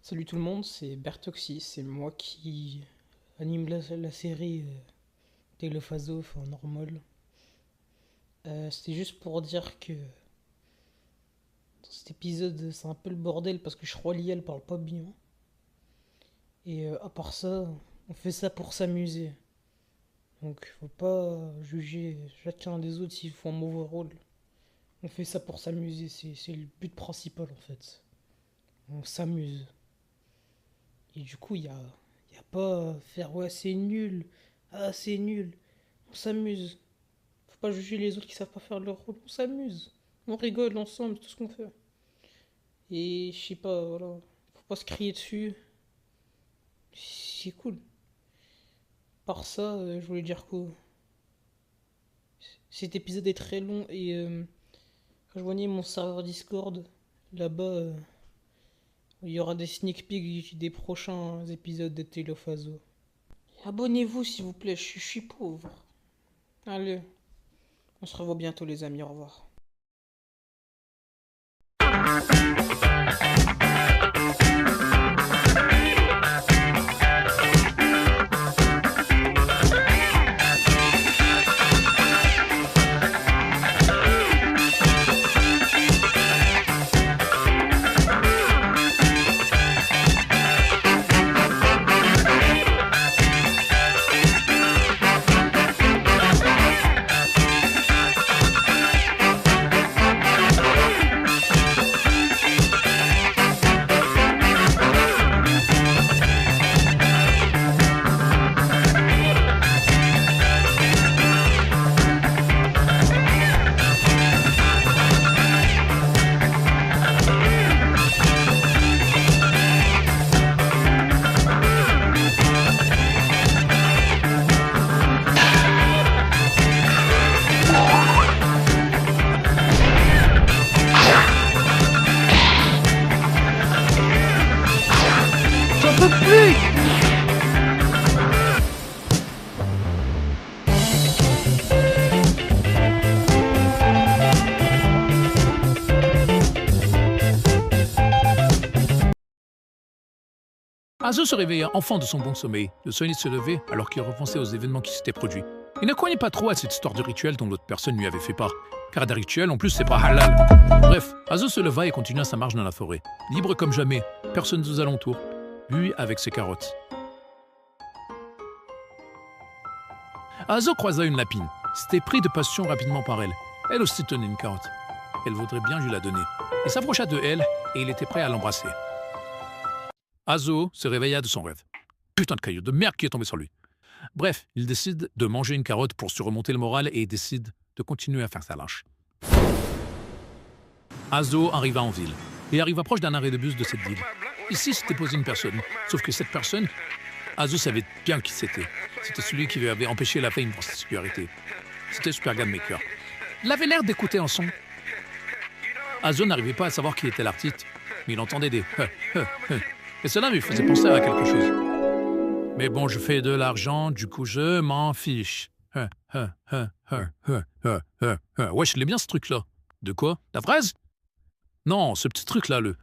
Salut tout le monde, c'est Bertoxy, c'est moi qui anime la série Téléphaseo, enfin normal. C'était juste pour dire que dans cet épisode c'est un peu le bordel parce que je crois l'IA elle parle pas bien. Et à part ça, on fait ça pour s'amuser. Donc faut pas juger chacun des autres s'ils font un mauvais rôle. On fait ça pour s'amuser, c'est le but principal en fait. On s'amuse. Et du coup, y a pas à faire ouais, c'est nul. Ah, c'est nul. On s'amuse. Faut pas juger les autres qui savent pas faire leur rôle. On s'amuse. On rigole ensemble, c'est tout ce qu'on fait. Et je sais pas, voilà. Faut pas se crier dessus. C'est cool. Par ça, je voulais dire quoi. Cet épisode est très long et rejoignez mon serveur Discord. Là-bas, il y aura des sneak peeks des prochains épisodes de Téléphaseo. Abonnez-vous s'il vous plaît, je suis pauvre. Allez, on se revoit bientôt les amis, au revoir. J'en peux plus. Azo se réveilla enfin de son bon sommeil. Le soleil se levait alors qu'il repensait aux événements qui s'étaient produits. Il ne croyait pas trop à cette histoire de rituel dont l'autre personne lui avait fait part. Car des rituels, en plus, c'est pas halal. Bref, Azo se leva et continua sa marche dans la forêt. Libre comme jamais, personne aux alentours. Lui avec ses carottes. Azo croisa une lapine. S'était pris de passion rapidement par elle. Elle aussi tenait une carotte. Elle voudrait bien lui la donner. Il s'approcha de elle et il était prêt à l'embrasser. Azo se réveilla de son rêve. Putain de caillou de merde qui est tombé sur lui. Bref, il décide de manger une carotte pour surmonter le moral et décide de continuer à faire sa lâche. Azo arriva en ville et arriva proche d'un arrêt de bus de cette ville. Ici, s'était posé une personne, sauf que cette personne, Azo savait bien qui c'était. C'était celui qui lui avait empêché la fame pour sa sécurité. C'était Super Gunmaker. Il avait l'air d'écouter un son. Azo n'arrivait pas à savoir qui était l'artiste, mais il entendait des et cela lui faisait penser à quelque chose. Mais bon, je fais de l'argent, du coup je m'en fiche. Ouais, je l'ai bien ce truc-là. De quoi? La fraise? Non, ce petit truc-là, le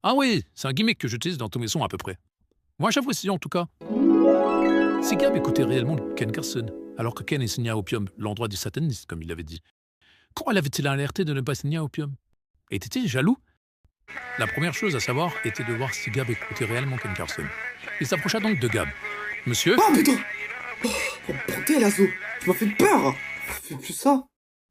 Ah oui, c'est un gimmick que j'utilise dans tous mes sons à peu près. Moi, j'apprécie en tout cas. Si Gab écoutait réellement Ken Carson, alors que Ken enseignait à Opium, l'endroit du satanisme, comme il l'avait dit, comment l'avait-il alerté de ne pas enseigner à Opium? Était-il jaloux? La première chose à savoir était de voir si Gab écoutait réellement Ken Carson. Il s'approcha donc de Gab. Monsieur? Oh putain! Oh, bordel, Azo! Tu m'as fait peur! Fais plus ça!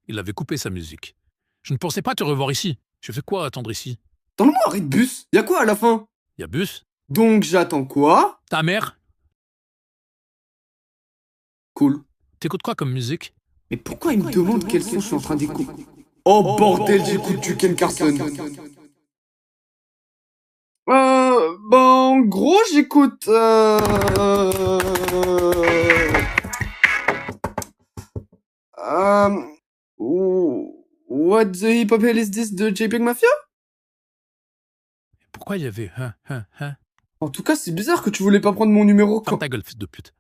Il avait coupé sa musique. Je ne pensais pas te revoir ici. Je fais quoi à attendre ici? Dans le mot arrêt de bus, y'a quoi à la fin? Y a bus? Donc j'attends quoi? Ta mère? Cool. T'écoutes quoi comme musique? Mais pourquoi il me demande quel son je suis en train d'écouter? Oh bordel, j'écoute du Ken Carson. En gros, j'écoute, What the Hip Hop Hell is this de JPEG Mafia? Pourquoi il y avait En tout cas, c'est bizarre que tu voulais pas prendre mon numéro quand... Ferme ta gueule, fils de pute.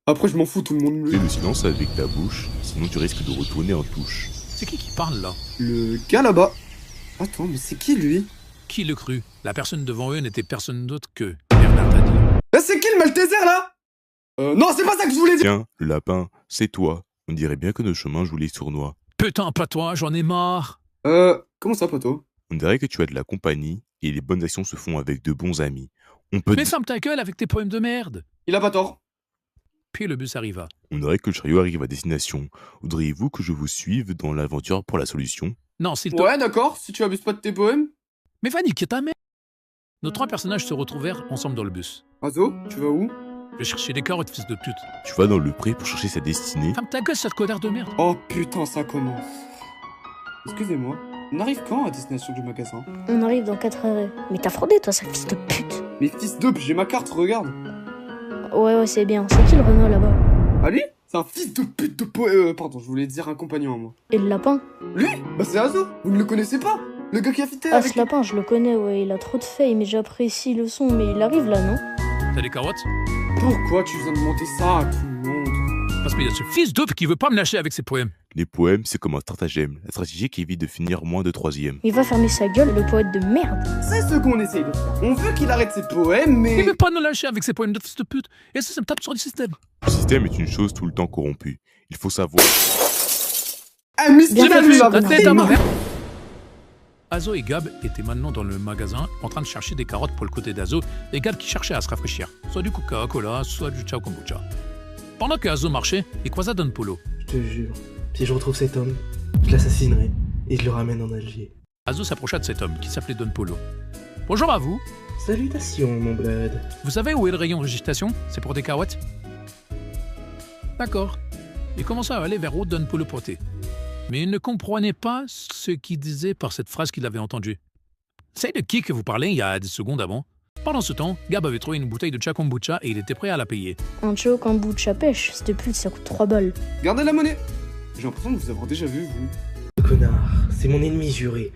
Après, je m'en fous, tout le monde Fais me... le silence avec ta bouche, sinon tu risques de retourner en touche. C'est qui parle là? Le gars là-bas. Attends, mais c'est qui lui? Qui le crut? La personne devant eux n'était personne d'autre que Bernard Tadi. C'est qui le Malteser là? Non, c'est pas ça que je voulais dire! Tiens, le lapin, c'est toi. On dirait bien que nos chemins jouent les sournois. Putain, pas toi, j'en ai marre. Comment ça, poteau? On dirait que tu as de la compagnie et les bonnes actions se font avec de bons amis. On peut... Mais ferme ta gueule avec tes poèmes de merde. Il a pas tort. Puis le bus arriva. On dirait que le chariot arrive à destination. Voudriez-vous que je vous suive dans l'aventure pour la solution? Non, s'il te... Ouais, d'accord, si tu abuses pas de tes poèmes. Mais va niquer ta mère. Nos 3 personnages se retrouvèrent ensemble dans le bus. Azo, tu vas où? Je vais chercher des carottes, fils de pute. Tu vas dans le pré pour chercher sa destinée. Ferme ta gueule, cette connard de merde. Oh putain, ça commence. Excusez-moi, on arrive quand à destination du magasin? On arrive dans 4 heures. Mais t'as fraudé, toi, sale fils de pute. Mais fils de, j'ai ma carte, regarde. Ouais, c'est bien. C'est qui le Renault là-bas? Ah lui? C'est un fils de pute de pardon, je voulais dire un compagnon à moi. Et le lapin? Lui? Bah c'est Azo, vous ne le connaissez pas? Le gars qui a fité Ah, avec... ce lapin, je le connais, ouais. Il a trop de failles, mais j'apprécie le son. Mais il arrive là, non? T'as des carottes? Pourquoi tu viens de monter ça à tout le monde? Parce qu'il y a ce fils d'oeuf qui veut pas me lâcher avec ses poèmes. Les poèmes, c'est comme un stratagème. La stratégie qui évite de finir moins de 3e. Il va fermer sa gueule, le poète de merde. C'est ce qu'on essaye de faire. On veut qu'il arrête ses poèmes, mais... Il veut pas nous lâcher avec ses poèmes de fils de pute. Et ça me tape sur le système. Le système est une chose tout le temps corrompue. Il faut savoir... Ah, Miss Bien Gina, fait, lui, la là, tête à ma mère. Azo et Gab étaient maintenant dans le magasin en train de chercher des carottes pour le côté d'Azo et Gab qui cherchait à se rafraîchir, soit du Coca-Cola, soit du Ciao Kombucha. Pendant que Azo marchait, il croisa Don Polo. Je te jure, si je retrouve cet homme, je l'assassinerai et je le ramène en Alger. Azo s'approcha de cet homme qui s'appelait Don Polo. Bonjour à vous. Salutations, mon bled. Vous savez où est le rayon de législation? C'est pour des carottes? D'accord. Il commença à aller vers où Don Polo portait. Mais il ne comprenait pas ce qu'il disait par cette phrase qu'il avait entendue. C'est de qui que vous parlez il y a 10 secondes avant? Pendant ce temps, Gab avait trouvé une bouteille de Ciao Kombucha et il était prêt à la payer. Un Ciao Kombucha pêche, cette pute, ça coûte 3 balles. Gardez la monnaie. J'ai l'impression de vous avoir déjà vu, vous. Ce connard, c'est mon ennemi juré.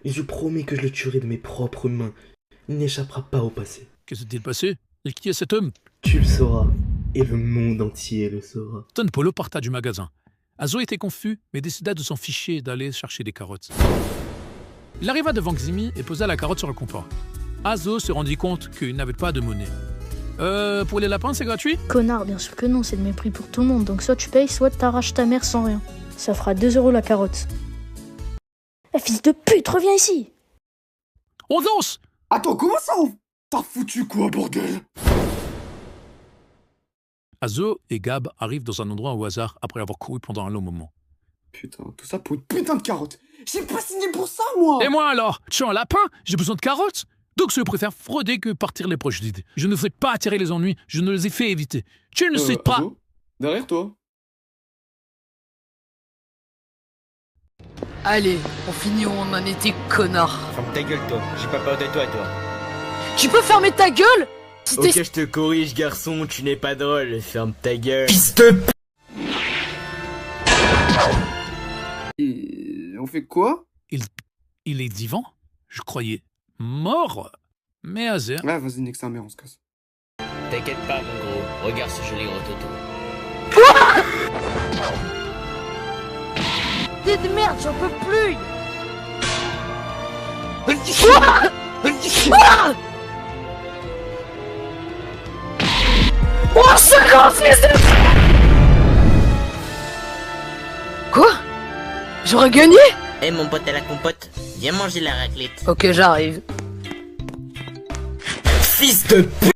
Et je promets que je le tuerai de mes propres mains. Il n'échappera pas au passé. Que s'est-il passé? Et qui est cet homme? Tu le sauras, et le monde entier le saura. Don Polo parta du magasin. Azo était confus, mais décida de s'en ficher et d'aller chercher des carottes. Il arriva devant Ximi et posa la carotte sur le comptoir. Azo se rendit compte qu'il n'avait pas de monnaie. Pour les lapins, c'est gratuit? Connard, bien sûr que non, c'est le mépris pour tout le monde. Donc soit tu payes, soit t'arraches ta mère sans rien. Ça fera 2 € la carotte. Eh, fils de pute, reviens ici! On danse! Attends, comment ça T'as foutu quoi, bordel? Azo et Gab arrivent dans un endroit au hasard après avoir couru pendant un long moment. Putain, tout ça pour une putain de carotte. J'ai pas signé pour ça, moi. Et moi alors? Je suis un lapin, j'ai besoin de carottes. Donc je préfère frauder que partir les proches d'idées. Je ne sais pas attirer les ennuis, je ne les ai fait éviter. Tu ne sais pas. Azo, derrière toi. Allez, on finit où on en était, connard. Ferme ta gueule, toi. J'ai pas peur de toi, toi. Tu peux fermer ta gueule? Si Ok, t'es... je te corrige, garçon, tu n'es pas drôle. Ferme ta gueule. Fils de p... Et on fait quoi? Il est vivant? Je croyais mort. Mais Azer... Ouais, vas-y, nique sa mère, on se casse. T'inquiète pas, mon gros. Regarde ce joli gros toto. T'es de merde, j'en peux plus. Oh, ce grand fils de... Quoi? J'aurais gagné? Eh, mon pote à la compote, viens manger la raclette. Ok, j'arrive. Fils de p...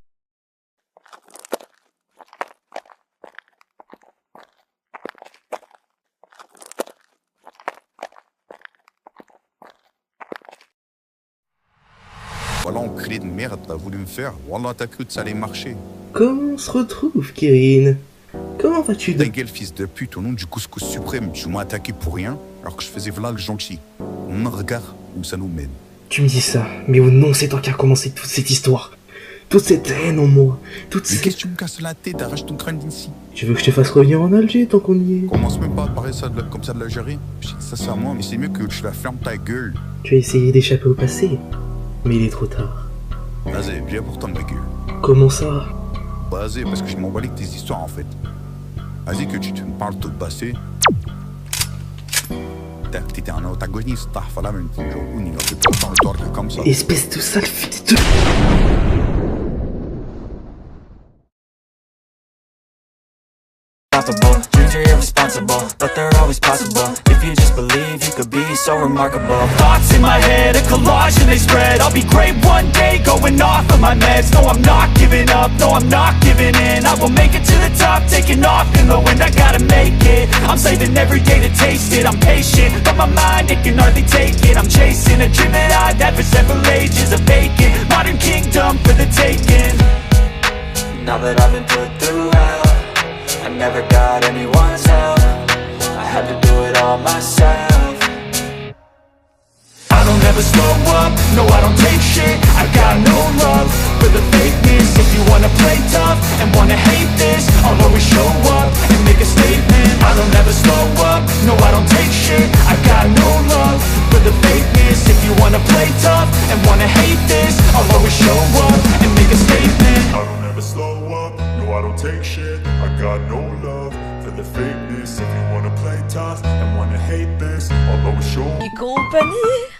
Voilà, enculé de merde, t'as voulu me faire. Wallah, t'as cru que ça allait marcher. Comment on se retrouve, Kirin? Comment vas-tu Ta gueule, fils de pute, au nom du couscous suprême, tu m'as attaqué pour rien, alors que je faisais voilà le gentil. On regarde où ça nous mène. Tu me dis ça, mais au nom c'est toi qui a commencé toute cette histoire. Toute cette haine en moi. Toute Mais cette... qu'est-ce que tu me casses la tête, arrache ton crâne d'ici. Tu veux que je te fasse revenir en Alger tant qu'on y est? Commence même pas à parler ça comme ça de l'Algérie. Je sais que ça c'est à moi, mais c'est mieux que tu la fermes ta gueule. Tu as essayé d'échapper au passé, mais il est trop tard. Vas-y, viens pourtant ma gueule. Comment ça? Vas-y, parce que je m'en bats avec tes histoires en fait. Vas-y que tu me parles de passé. t'étais un antagoniste, t'as fait la même chose, on a fait tout le temps le tort comme ça. Espèce de sale fils de... Dreams are irresponsible, but they're always possible. If you just believe, you could be so remarkable. Thoughts in my head, a collage and they spread. I'll be great one day, going off of my meds. No, I'm not giving up, no, I'm not giving in. I will make it to the top, taking off in the wind. I gotta make it, I'm saving every day to taste it. I'm patient, but my mind, it can hardly take it. I'm chasing a dream that I've had for several ages. A vacant, modern kingdom for the taking. Now that I've been put through hell, I never got anyone's help. I had to do it all myself. I don't ever slow up, no I don't take shit. I got no love for the fakeness. If you wanna play tough and wanna hate this, I'll always show up and make a statement. I don't ever slow up, no I don't take shit. I got no love for the fakeness. If you wanna play tough and wanna hate this, I'll always show up and make a statement. I don't ever slow up, no I don't take shit. I got no love for the fakeness. If you wanna play tough and wanna hate this, I'll always show up. Et compagnie.